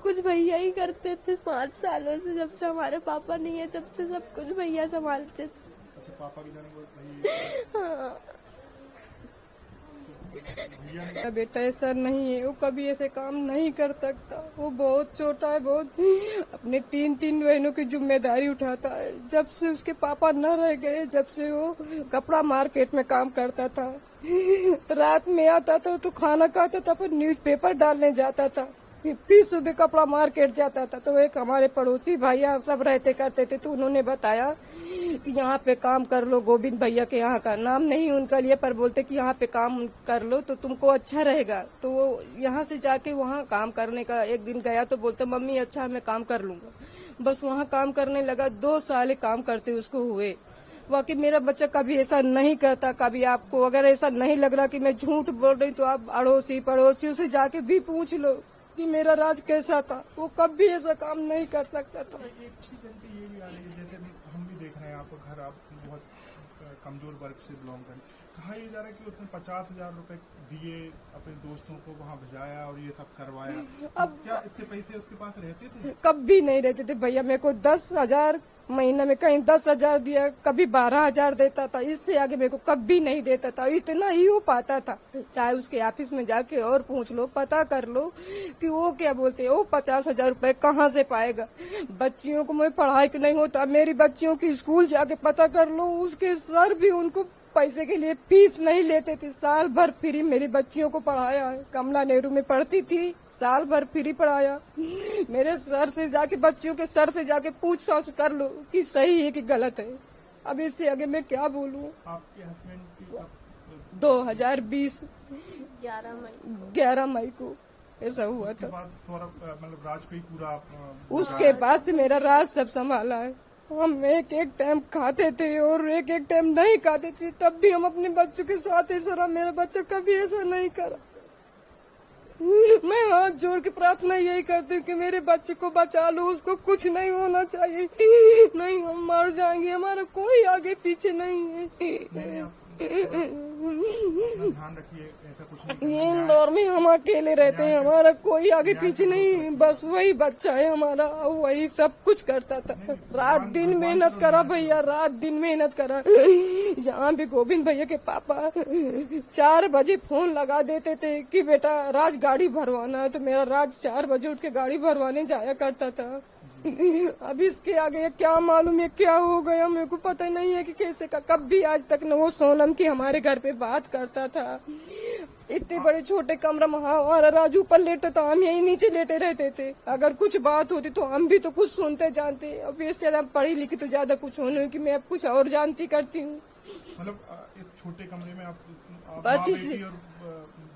कुछ भैया ही करते थे 5 सालों से, जब से हमारे पापा नहीं है जब से सब कुछ भैया संभालते थे। अच्छा, पापा की जाने हाँ। भैया बेटा ऐसा नहीं है, वो कभी ऐसे काम नहीं कर सकता। वो बहुत छोटा है, बहुत अपने तीन बहनों की जिम्मेदारी उठाता है। जब से उसके पापा न रह गए, जब से वो कपड़ा मार्केट में काम करता था, रात में आता था तो खाना खाता था, फिर न्यूज़पेपर डालने जाता था, फिर सुबह कपड़ा मार्केट जाता था। तो एक हमारे पड़ोसी भैया सब रहते करते थे, तो उन्होंने बताया कि यहाँ पे काम कर लो, गोविंद भैया के यहाँ का नाम नहीं उनका लिए, पर बोलते कि यहाँ पे काम कर लो तो तुमको अच्छा रहेगा। तो वो यहाँ से जाके वहाँ काम करने का एक दिन गया तो बोलते मम्मी अच्छा मैं काम कर लूंगा। बस वहाँ काम करने लगा, 2 साल काम करते उसको हुए। बाकी मेरा बच्चा कभी ऐसा नहीं करता। कभी आपको अगर ऐसा नहीं लग रहा कि मैं झूठ बोल रही तो आप अड़ोसी पड़ोसियों से जाके भी पूछ लो कि मेरा राज कैसा था। वो कभी ऐसा काम नहीं कर सकता था। एक चीज ये भी आ रही है, जैसे हम भी देख रहे हैं आपका घर, आप बहुत कमजोर वर्ग से बिलोंग करें, कहा यह जा रहा है कि उसने 50,000 रुपए दिए अपने दोस्तों को, वहाँ भिजाया और ये सब करवाया। अब क्या इतने पैसे उसके पास रहते थे? कभी नहीं रहते थे भैया। मेरे को 10,000 महीने में, कहीं 10,000 दिया, कभी 12,000 देता था। इससे आगे मेरे को कभी नहीं देता था। इतना ही हो पाता था। चाहे उसके ऑफिस में जाके और पूछ लो, पता कर लो कि वो क्या बोलते हैं, वो 50,000 रुपए कहाँ से पाएगा। बच्चियों को मैं पढ़ाई के नहीं होता, मेरी बच्चियों की स्कूल जाके पता कर लो, उसके सर भी उनको पैसे के लिए फीस नहीं लेते थे। साल भर फ्री मेरी बच्चियों को पढ़ाया है। कमला नेहरू में पढ़ती थी, साल भर फ्री पढ़ाया। मेरे सर से जाके, बच्चियों के सर से जाके पूछ ताछ कर लो कि सही है कि गलत है। अब इससे आगे मैं क्या बोलूं। आपके हस्बैंड की 2020 11 मई को ऐसा हुआ था। मतलब राज पे ही पूरा उसके बाद से मेरा राज सब संभाला है। हम एक टाइम खाते थे और एक टाइम नहीं खाते थे, तब भी हम अपने बच्चों के साथ ऐसा। मेरा बच्चा कभी ऐसा नहीं करा। मैं हाथ जोड़ के प्रार्थना यही करती हूँ कि मेरे बच्चे को बचा लो, उसको कुछ नहीं होना चाहिए। नहीं हम मर जाएंगे, हमारा कोई आगे पीछे नहीं है। ध्यान रखिए, ऐसा कुछ नहीं। इंदौर में हम अकेले रहते हैं, हमारा कोई आगे पीछे नहीं, बस वही बच्चा है हमारा, वही सब कुछ करता था। रात दिन मेहनत करा भैया, रात दिन मेहनत करा। यहाँ भी गोविंद भैया के पापा 4 बजे फोन लगा देते थे कि बेटा राज गाड़ी भरवाना है, तो मेरा राज 4 बजे उठ के गाड़ी भरवाने जाया करता था। अब इसके आगे क्या मालूम है क्या हो गया, मेरे को पता नहीं है कि कैसे का। कभी आज तक न वो सोनम की हमारे घर पे बात करता था। इतने बड़े छोटे कमरा में हमारा राजू ऊपर लेटे था, हम यही नीचे लेटे रहते थे। अगर कुछ बात होती तो हम भी तो कुछ सुनते जानते। अब इससे ज्यादा पढ़ी लिखी तो ज्यादा कुछ होने की मैं अब कुछ और जानती करती हूँ। मतलब इस छोटे कमरे में आप बस बेटी और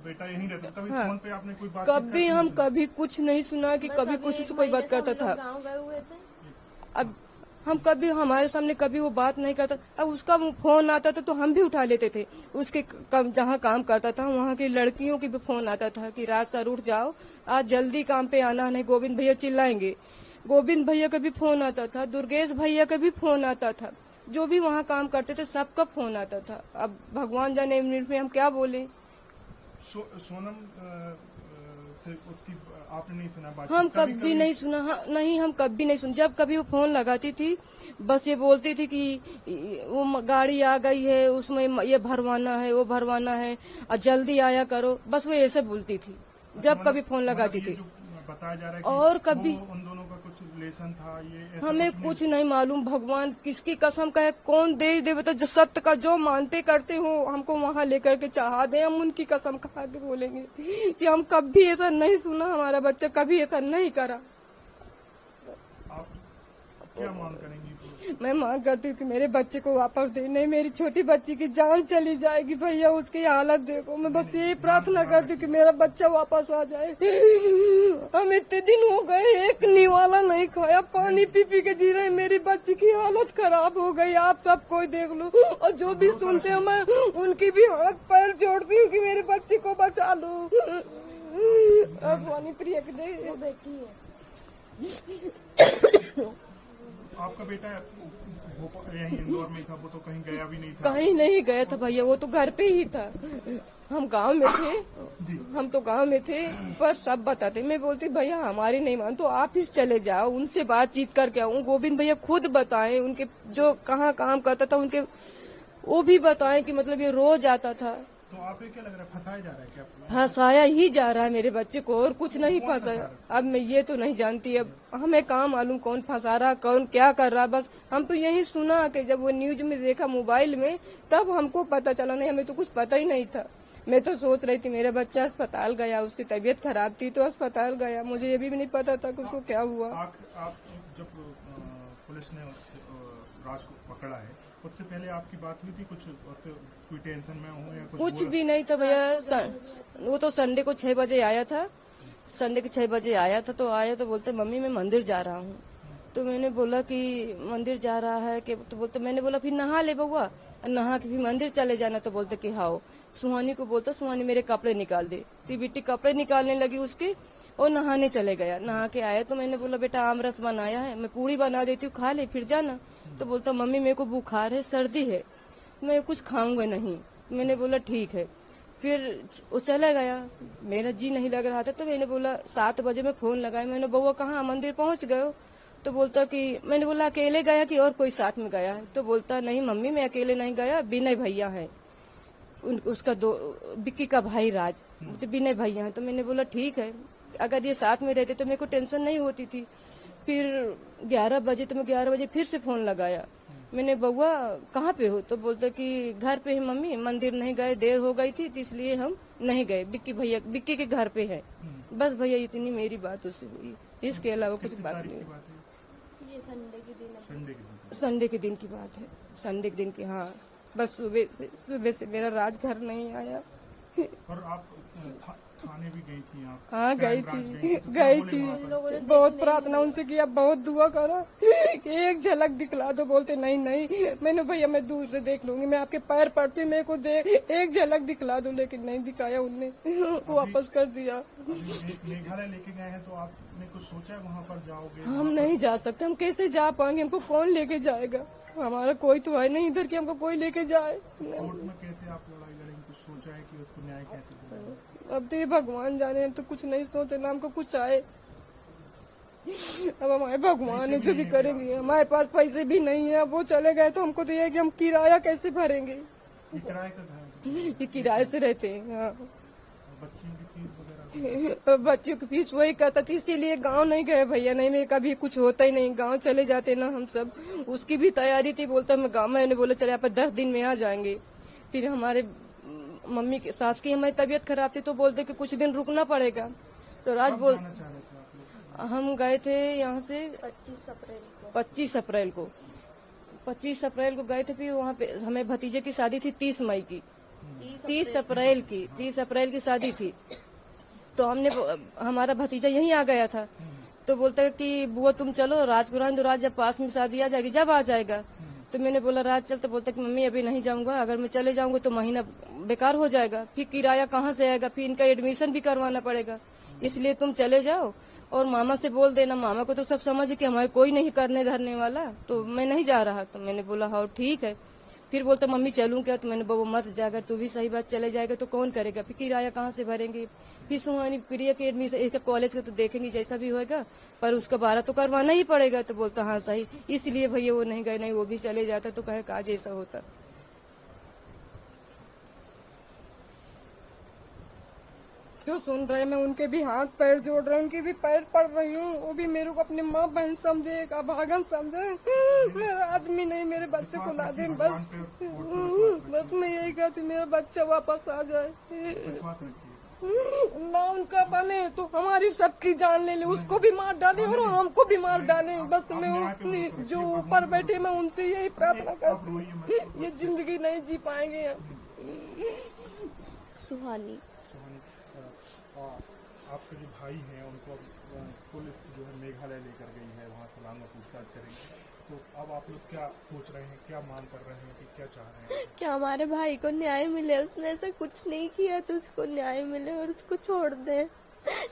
बेटा यहीं रहते। कभी फोन पे आपने कोई बात कभी हम कभी कुछ नहीं सुना कि कभी कुछ से कोई बात करता था। गाँव गए हुए थे। अब हम कभी हमारे सामने कभी वो बात नहीं करता। अब उसका फोन आता था तो हम भी उठा लेते थे। उसके जहाँ काम करता था वहाँ की लड़कियों की भी फोन आता था कि राज सर उठ जाओ, आज जल्दी काम पे आना, नहीं गोविंद भैया चिल्लाएंगे। गोविंद भैया का भी फोन आता था, दुर्गेश भैया का भी फोन आता था। जो भी वहाँ काम करते थे सबका फोन आता था। अब भगवान जाने मिनट में हम क्या बोले। सोनम से उसकी आपने नहीं सुना बात? हम कभी नहीं सुना। नहीं हम कभी नहीं सुना। जब कभी वो फोन लगाती थी बस ये बोलती थी कि वो गाड़ी आ गई है, उसमें ये भरवाना है, वो भरवाना है और जल्दी आया करो, बस वो ऐसे बोलती थी जब कभी फोन लगाती थी। बताया जा रहा है कि और कभी उन दोनों का कुछ रिलेशन था, ये हमें कुछ नहीं मालूम। भगवान किसकी कसम का है, कौन दे देवता जो सत्य का जो मानते करते हो हमको वहाँ लेकर के चाहा दे, हम उनकी कसम खा के बोलेंगे कि हम कभी ऐसा नहीं सुना, हमारा बच्चा कभी ऐसा नहीं करा। आप क्या मांग करेंगी? मैं मांग करती हूँ कि मेरे बच्चे को वापस दे। नहीं मेरी छोटी बच्ची की जान चली जाएगी भैया, उसकी हालत देखो। मैं बस यही प्रार्थना करती हूँ कि मेरा बच्चा वापस आ जाए। हम इतने दिन हो गए एक निवाला नहीं खाया, पानी पी पी के जी रहे। मेरी बच्ची की हालत खराब हो गई, आप सब कोई देख लो। और जो भी सुनते हैं मैं उनकी भी हाथ पैर जोड़ती हूँ कि मेरे बच्चे को बचा लो। अब पानी प्रिय दे बेटी है। आपका बेटा यहीं इंदौर में था, वो तो कहीं गया भी नहीं था? कहीं नहीं गया था भैया, वो तो घर पे ही था। हम गांव में थे, हम तो गांव में थे, पर सब बताते। मैं बोलती भैया हमारी नहीं मान तो आप ही चले जाओ, उनसे बातचीत करके आऊँ। गोविंद भैया खुद बताएं, उनके जो कहाँ काम करता था उनके वो भी बताएं कि मतलब ये रोज आता था। तो आपको क्या लग रहा है, फंसाया जा रहा है क्या? फंसाया ही जा रहा है मेरे बच्चे को, और कुछ नहीं फंसाया। अब मैं ये तो नहीं जानती, अब हमें कहाँ मालूम कौन फंसा रहा, कौन क्या कर रहा। बस हम तो यही सुना कि जब वो न्यूज में देखा मोबाइल में, तब हमको पता चला। नहीं, हमें तो कुछ पता ही नहीं था। मैं तो सोच रही थी मेरा बच्चा अस्पताल गया, उसकी तबीयत खराब थी तो अस्पताल गया। मुझे ये भी नहीं पता था कि उसको क्या हुआ। आप जब पुलिस ने राज को पकड़ा है, उससे पहले आपकी बात हुई थी? कुछ उससे कोई टेंशन में हो या कुछ भी नहीं था भैया। वो तो संडे को 6 बजे आया था, संडे के 6 बजे आया था। तो आया तो बोलते मम्मी मैं मंदिर जा रहा हूँ। तो मैंने बोला कि मंदिर जा रहा है कि, तो बोलते, मैंने बोला फिर नहा ले बउआ, नहा के फिर मंदिर चले जाना। तो बोलते कि हाँ। सुहानी को बोलता सुहानी मेरे कपड़े निकाल दे। तो बेटी कपड़े निकालने लगी उसके, और नहाने चले गया। नहा के आया तो मैंने बोला बेटा आम रस बनाया है, मैं पूरी बना देती हूँ, खा ले फिर जाना। तो बोलता मम्मी मेरे को बुखार है, सर्दी है, मैं कुछ खाऊंगा नहीं। मैंने बोला ठीक है। फिर वो चला गया, मेरा जी नहीं लग रहा था। तो मैंने बोला 7 बजे में फोन लगाया, मैंने बउआ कहाँ, मंदिर पहुंच गए? तो बोलता कि, मैंने बोला अकेले गया कि और कोई साथ में गया है? तो बोलता नहीं मम्मी मैं अकेले नहीं गया, विनय भैया है, उसका बिक्की का भाई राज, तो विनय भैया है। तो मैंने बोला ठीक है, अगर ये साथ में रहते तो मेरे को टेंशन नहीं होती थी। फिर 11 बजे, तो मैं 11 बजे फिर से फोन लगाया। मैंने बउआ कहाँ पे हो? तो बोलता कि घर पे है मम्मी, मंदिर नहीं गए, देर हो गई थी इसलिए हम नहीं गए, बिक्की के घर पे है। बस भैया इतनी मेरी बात उससे हुई, इसके अलावा कुछ बात नहीं। ये संडे के दिन संडे के दिन की बात है, संडे के दिन की। हाँ बस सुबह से मेरा राज घर नहीं आया। और आप थाने भी गई थी? आप? हाँ गई थी, बहुत प्रार्थना उनसे किया, बहुत दुआ करा कि एक झलक दिखला दो। बोलते नहीं नहीं, मैंने भैया मैं दूर से देख लूंगी, मैं आपके पैर पड़ती, मेरे को एक झलक दिखला दो। लेकिन नहीं दिखाया उनने, वापस कर दिया। मेघालय लेके गए हैं तो आपने कुछ सोचा है वहाँ पर जाओगे? हम नहीं जा सकते, हम कैसे जा पाएंगे? हमको कौन लेके जाएगा? हमारा कोई तो है नहीं इधर कि हमको कोई लेके जाए। कोर्ट में कैसे आप लड़ाई लड़ेंगे? कुछ सोचा है कि उसको न्याय कैसे दिलाएंगे? अब तो ये भगवान जाने, तो कुछ नहीं सोचे ना हमको कुछ आए। अब हमारे भगवान है जो भी करेंगे। हमारे पास पैसे भी नहीं है, वो चले गए तो हमको तो ये है कि हम किराया कैसे भरेंगे? किराए का घर? ये किराए से रहते हैं। हाँ, बच्चों की फीस वगैरह? बच्चों की फीस वही करता था, इसीलिए गांव नहीं गए भैया। नहीं मैं कभी कुछ होता ही नहीं, गांव चले जाते ना हम सब। उसकी भी तैयारी थी, बोलता मैं गाँव, मैंने बोला चले आप 10 दिन में आ जाएंगे। फिर हमारे मम्मी के सास की हमारी तबीयत खराब थी तो बोलते कि कुछ दिन रुकना पड़ेगा। तो राज बोल, हम गए थे यहाँ से 25 अप्रैल को गए थे। फिर वहाँ पे हमें भतीजे की शादी थी 30 मई की, 30 अप्रैल की शादी थी। तो हमने, हमारा भतीजा यहीं आ गया था। तो बोलता कि बुआ तुम चलो राजपुरान, तो राज जब पास में शादी आ जाएगी जब आ जाएगा। तो मैंने बोला राज चल। तो बोलता कि मम्मी अभी नहीं जाऊंगा, अगर मैं चले जाऊंगा तो महीना बेकार हो जाएगा, फिर किराया कहाँ से आएगा, फिर इनका एडमिशन भी करवाना पड़ेगा, इसलिए तुम चले जाओ और मामा से बोल देना। मामा को तो सब समझ कि हमारे कोई नहीं करने धरने वाला, तो मैं नहीं जा रहा। तो मैंने बोला हाँ ठीक है। फिर बोलता मम्मी चलूं क्या? तो मैंने बोला मत जा, अगर तू भी सही बात चले जाएगा तो कौन करेगा, फिर किराया कहाँ से भरेंगे। फिर सुहानी प्रिया के एडमिशन, एक कॉलेज का तो देखेंगे जैसा भी होगा, पर उसका 12 तो करवाना ही पड़ेगा। तो बोलता हाँ सही, इसलिए भैया वो नहीं गए, नहीं वो भी चले जाता तो कहे काज ऐसा होता। क्यों सुन रहे? मैं उनके भी हाथ पैर जोड़ रही हूँ, उनके भी पैर पड़ रही हूँ। वो भी मेरे को अपनी माँ बहन समझे, एक अभागन समझे। मेरा आदमी नहीं, मेरे बच्चे को ला दे बस मैं यही कहती मेरा बच्चा वापस आ जाए। ना उनका बने तो हमारी सबकी जान ले ले, उसको भी मार डाले और हमको भी मार डाले। बस मैं जो ऊपर बैठे मैं उनसे यही प्रार्थना करती, ये जिंदगी नहीं जी पाएंगे। सुहानी आपके जो भाई हैं उनको पुलिस जो है मेघालय लेकर गई है, वहाँ सलाम और पूछताछ करेंगे, तो अब आप लोग क्या सोच रहे हैं, क्या मांग कर रहे हैं कि क्या चाह रहे हैं? क्या हमारे भाई को न्याय मिले, उसने ऐसा कुछ नहीं किया तो उसको न्याय मिले और उसको छोड़ दें।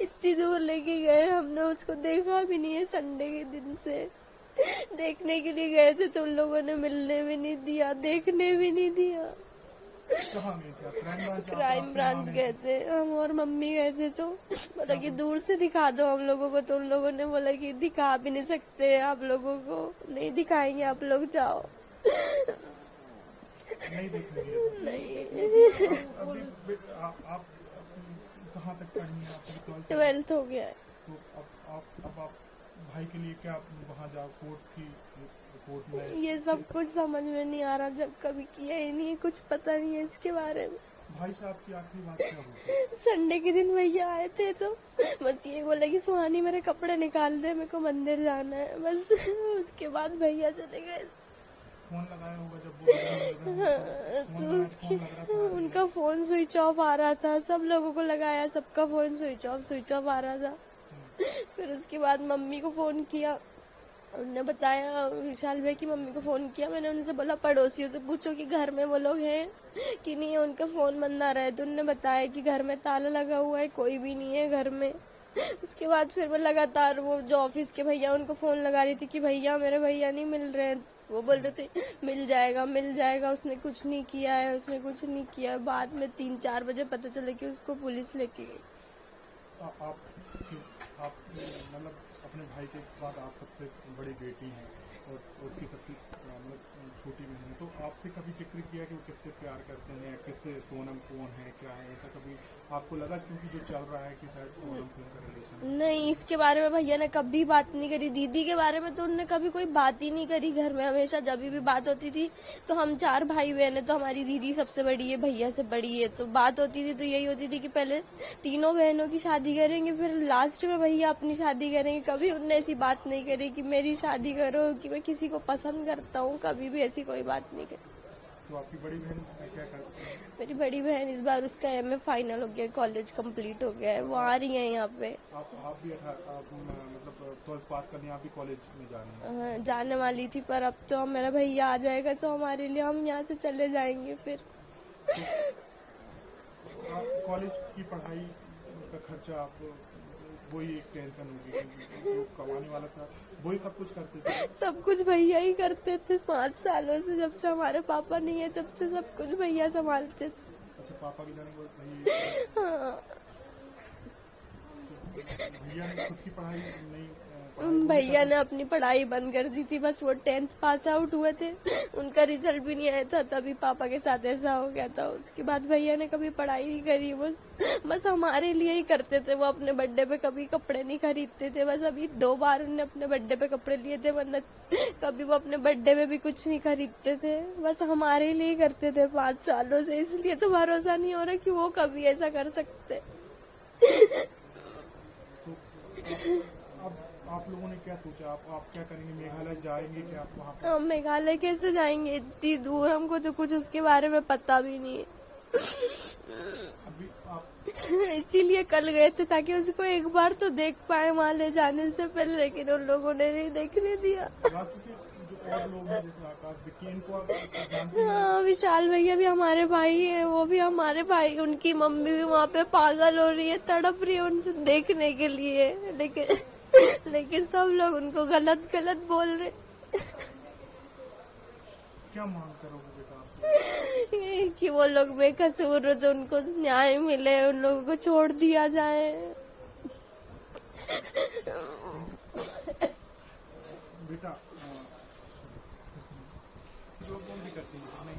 इतनी दूर लेके गए, हमने उसको देखा भी नहीं है संडे के दिन से। देखने के लिए गए थे तो उन लोगों ने मिलने भी नहीं दिया, देखने भी नहीं दिया। कहाँ गए थे आप? क्राइम ब्रांच गए थे, हम और मम्मी गए थे। तो बोला कि दूर से दिखा दो हम लोगों को, तो उन लोगों ने बोला कि दिखा भी नहीं सकते आप लोगों को, नहीं दिखाएंगे, आप लोग जाओ। नहीं देखने दिए थे? नहीं। अभी आप कहाँ तक पढ़ी हैं? आपकी 12th हो गया है। तो अब आप भाई के लिए क्या वहाँ जाओ कोर्ट में? ये सब कुछ समझ में नहीं आ रहा, जब कभी किया ही नहीं है, कुछ पता नहीं है इसके बारे में। भाई साहब की आखिरी बात क्या होगी? संडे के दिन भैया आए थे तो बस ये बोला कि सुहानी मेरे कपड़े निकाल दे, मेरे को मंदिर जाना है, बस। उसके बाद भैया चले गए। फोन लगाया होगा जब वो तो उसकी उनका फोन स्विच ऑफ आ रहा था, सब लोगों को लगाया, सबका फोन स्विच ऑफ आ रहा था। फिर उसके बाद मम्मी को फोन किया, उन्होंने बताया, विशाल भाई की मम्मी को फोन किया। मैंने उनसे बोला पड़ोसियों से पूछो कि घर में वो लोग हैं कि नहीं है, उनका फोन बंद आ रहा है। तो उन्होंने बताया कि घर में ताला लगा हुआ है, कोई भी नहीं है घर में। उसके बाद फिर मैं लगातार वो जो ऑफिस के भैया उनको फोन लगा रही थी कि भैया मेरे भैया नहीं मिल रहे हैं। वो बोल रहे थे मिल जाएगा। उसने कुछ नहीं किया है। बाद में 3-4 बजे पता चला कि उसको पुलिस लेके गई। आप मतलब अपने भाई के बाद आप सबसे बड़ी बेटी हैं और उसकी सबसे मतलब छोटी बहन है, तो आपसे कभी जिक्र किया कि वो किससे प्यार करते हैं, किससे सोनम कौन है, क्या है, ऐसा कभी आपको लगा? क्योंकि जो चल रहा है कि शायद सोनम से उनका रिलेशन। नहीं, इसके बारे में भैया ने कभी बात नहीं करी। दीदी के बारे में तो उन्होंने कभी कोई बात ही नहीं करी घर में। हमेशा जब भी बात होती थी तो हम 4 भाई बहन है, तो हमारी दीदी सबसे बड़ी है, भैया से बड़ी है, तो बात होती थी तो यही होती थी कि पहले तीनों बहनों की शादी करेंगे, फिर लास्ट में भैया अपनी शादी करेंगे। कभी उनने ऐसी बात नहीं करी कि मेरी शादी करो, कि मैं किसी को पसंद करता हूँ, कभी भी ऐसी कोई बात नहीं करी। तो आपकी बड़ी बहन क्या करती है? मेरी बड़ी बहन इस बार उसका MA फाइनल हो गया, कॉलेज कंप्लीट हो गया है, वो आ रही है यहाँ पे। आप भी मतलब 12th पास करने आप भी कॉलेज में जा रही हैं? जाने वाली थी, पर अब तो मेरा भैया आ जाएगा तो हमारे लिए, हम यहाँ से चले जाएंगे फिर। तो कॉलेज की पढ़ाई का खर्चा आप वही एक टेंशन होगी, जो कमाने वाला था वही सब कुछ करते थे? सब कुछ भैया ही करते थे 5 सालों से, जब से हमारे पापा नहीं है तब से सब कुछ भैया संभालते थे। अच्छा, पापा की जाने के बाद हाँ, भैया ने खुद की पढ़ाई नहीं भैया ने अपनी पढ़ाई बंद कर दी थी। बस वो 10th पास आउट हुए थे, उनका रिजल्ट भी नहीं आया था, तभी पापा के साथ ऐसा हो गया था। उसके बाद भैया ने कभी पढ़ाई नहीं करी, वो बस हमारे लिए ही करते थे। वो अपने बर्थडे पे कभी कपड़े नहीं खरीदते थे, बस अभी 2 बार उन्होंने अपने बर्थडे पे कपड़े लिए थे, वरना कभी वो अपने बर्थडे पे भी कुछ नहीं खरीदते थे, बस हमारे लिए ही करते थे 5 सालों से। इसलिए तो भरोसा नहीं हो रहा कि वो कभी ऐसा कर सकते। अब आप लोगों ने क्या सोचा? आप क्या करेंगे? मेघालय जाएंगे क्या आप वहाँ पर? हम मेघालय कैसे जाएंगे, इतनी दूर, हमको तो कुछ उसके बारे में पता भी नहीं है। अभी आप इसीलिए कल गए थे ताकि उसको एक बार तो देख पाए वहाँ ले जाने से पहले, लेकिन उन लोगों ने नहीं देखने दिया। जो और लोग हैं जैसे आकाश विक्की, इनको आप जानते हैं? हाँ, विशाल भैया भी हमारे भाई हैं, वो भी हमारे भाई। उनकी मम्मी भी वहाँ पे पागल हो रही है, तड़प रही है उनसे देखने के लिए, लेकिन सब लोग उनको गलत बोल रहे। क्या मांग करोगे बेटा आप? कि वो लोग बेकसूर हो तो उनको न्याय मिले, उन लोगों को छोड़ दिया जाए। बेटा जो भी करती है नहीं